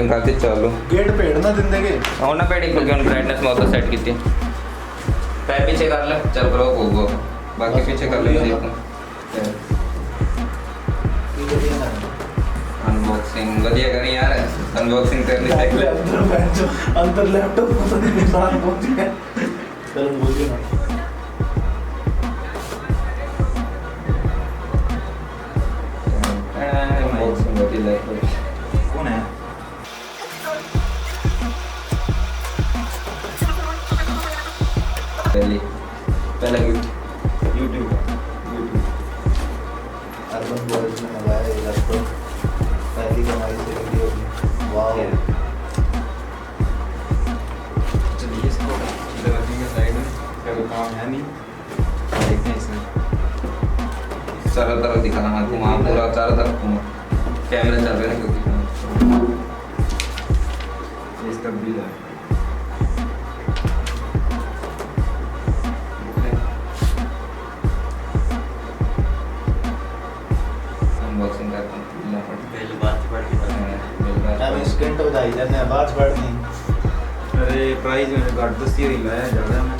Unboxing करती चलो gate पेड़ ना दिन देगे और ना पेड़ क्योंकि उन ब्राइटनेस में होता सेट की थी पैर पीछे कर ले चल ब्रो वो बाकी पीछे कर ले अनबॉक्सिंग बढ़िया करी यार अनबॉक्सिंग करनी चाहिए अंदर लैपटॉप पता नहीं निशान पहुंच गया चलो बोलिए ना अनबॉक्सिंग होती लैपटॉप कौन है पहला YouTube अर्बन बॉयज ने मंगाया ये लैपटॉप पहली कमाई से वीडियो वाह चलिए इसको इधर रखेंगे साइड में क्या कोई काम है नहीं देखते हैं इसमें चारों तरफ दिखाना है घुमा पूरा चारों तरफ घुमा कैमरा चल रहा है क्योंकि इसका बिल है अनबॉक्सिंग करते हैं पहली बात पढ़ के अब स्कैन तो बताई जाने बात पढ़नी अरे प्राइस मैंने घट 10 ही लाया ज़्यादा मैं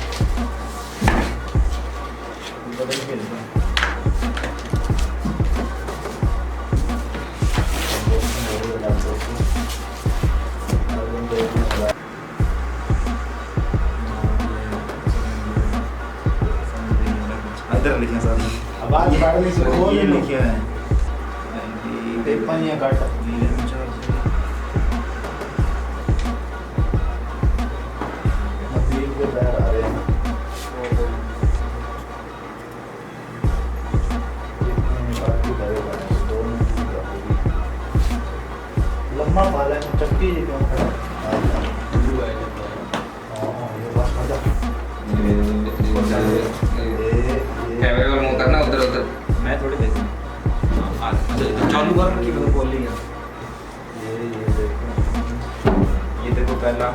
बदल के इधर लिखा सर अब आज पढ़ने से खोल ये लिखा है पेपर या काट नबील के पैर आ रहे हैं लम्बा पाला है चक्की जी क्यों खड़ा कैमरे पर मुंह करना उधर उधर मैं थोड़ी देखूं चालू कर रखी मतलब बोल लिया ये देखो पहला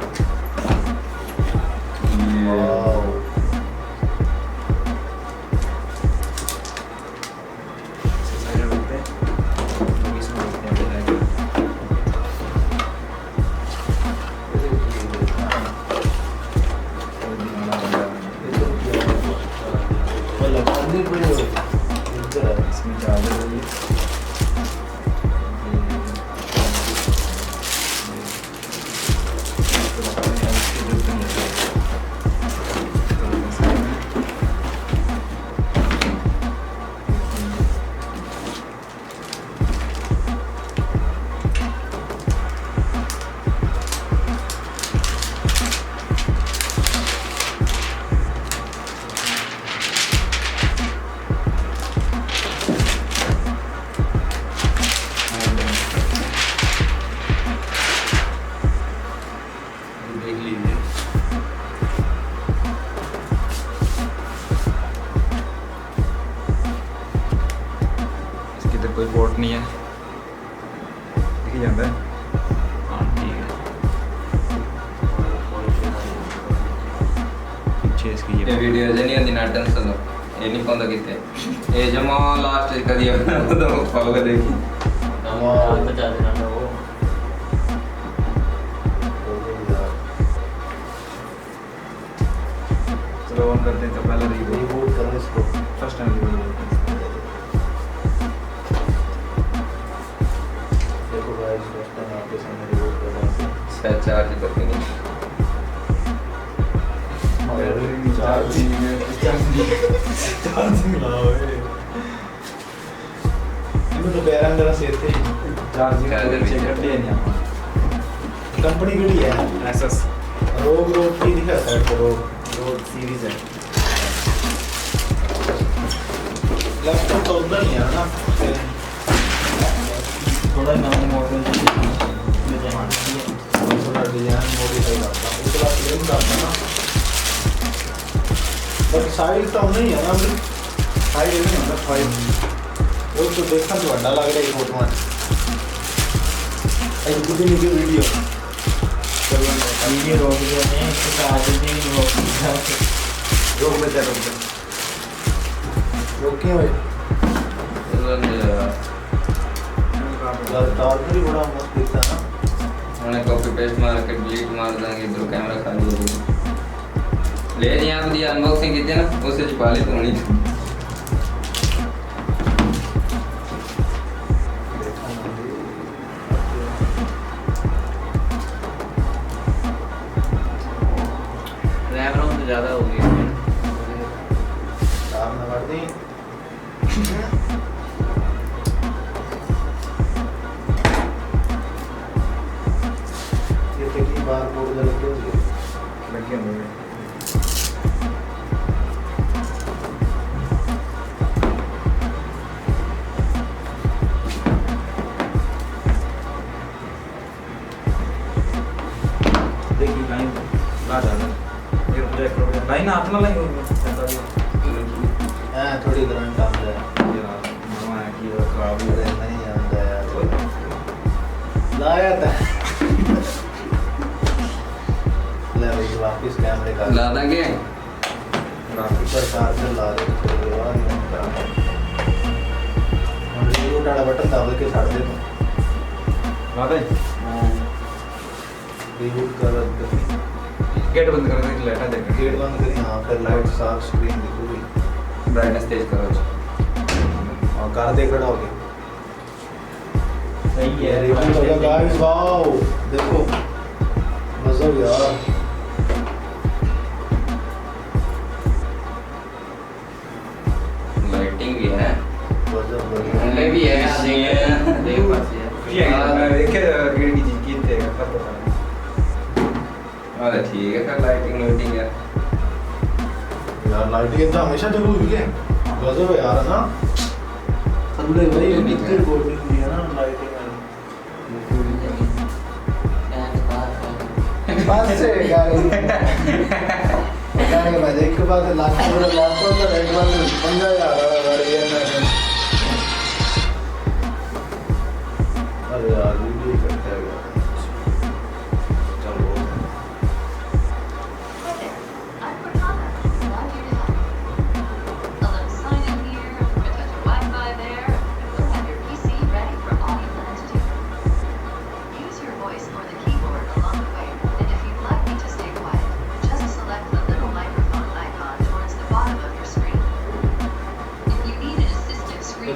इसमें चार्जर है देख लीजिए इसकी इधर कोई पोर्ट नहीं है देखिए जाता है हाँ ठीक है पीछे इसकी ये वीडियो जनी आंदी नाटन चलो ये नहीं पता कितने ये जमा लास्ट कर दिया तो फॉलो कर देखी बचा देना वो चलो ऑन करते हैं तो पहले रिबूट करो इसको फर्स्ट टाइम रिबूट देखो गाइस फर्स्ट टाइम आपके सामने रिबूट कर रहा हूं शायद चार्ज करके नहीं चार्जिंग लाओ इनमें तो बैरंग जरा से थे चार्जिंग चेक कर लिया नहीं कंपनी की है Asus ROG की दिखा साइड पर ROG सीरीज है लैपटॉप तो उधर नहीं है ना थोड़ा नया मॉडल थोड़ा डिजाइन मॉडिफाई करता हूं उसका प्लेन करता ना बट साइज तो नहीं है ना साइज नहीं है ना फाइव वो तो देखना तो बड़ा लग रहा है फोटो में एक कुछ नहीं वीडियो वीडियो रोक दिया है इसका आगे नहीं रोक में जा रोक क्यों है तार भी बड़ा मस्त दिखता है ना हमने कॉपी पेस्ट मार के डिलीट मार देंगे, इधर कैमरा खाली हो गया। ले यहाँ पर अनबॉक्सिंग की थी ना, उससे छुपा ली तो होनी थी। रैम रोम तो ज़्यादा हो गई है। काम ना कर दी। ये कितनी बार कोड लगे होंगे? लगे होंगे। देखिए लाइन ला जाना। ये प्रोजेक्ट प्रोजेक्ट लाइन अपना लाइन होगी। हां थोड़ी करंट आ रहा है। ये मामा है कि वो खराब हो रहा नहीं आता यार। लाया था। ले भाई वापस कैमरे का ला देंगे। ग्राफिक पर चार्जर ला दे तो यार ये काम। और रिमोट वाला बटन दबा के छाड़ दे तो। ला दे। हां। रिमोट कर दे। गेट बंद कर दे, लाइट देख। गेट बंद करी, हां फिर लाइट साफ स्क्रीन दिखेगी। ब्राइटनेस तेज करो और कार देख रहा होगे। सही है। रिमोट होगा गाइस, वाओ देखो मजा यार। लाइटिंग भी है, मजा हमने भी है देख पास है। मैं देखे गेट की चीज की थे सब पता। अरे ठीक है, फिर लाइटिंग है यार लाइटिंग तो हमेशा जरूरी है। गजब है यार ना। अगले भाई कितने कोडिंग दी है ना लाइटिंग में। पास से गाड़ी गाड़ी में देख के बाद लाख पूरा लैपटॉप का रेट बार 15,000 गाड़ी है ना। अरे यार वीडियो करते हैं यार।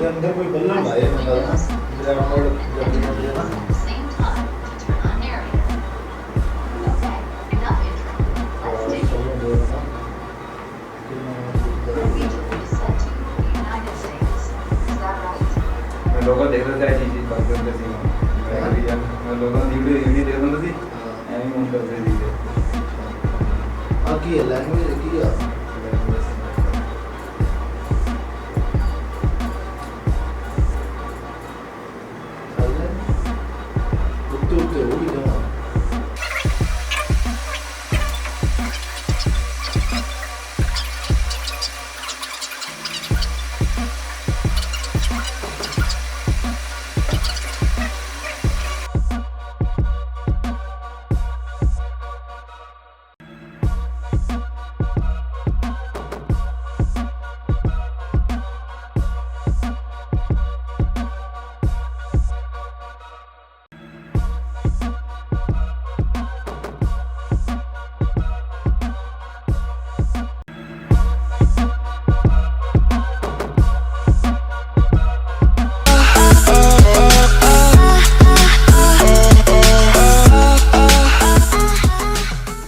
अंदर कोई बल्ब है मतलब ग्राउंड जब है ना। मैं लोगों देख रहा था चीज बात करते थे। मैं लोगों वीडियो देख रहा था, एमी ऑन करते थे। बाकी लैंग्वेज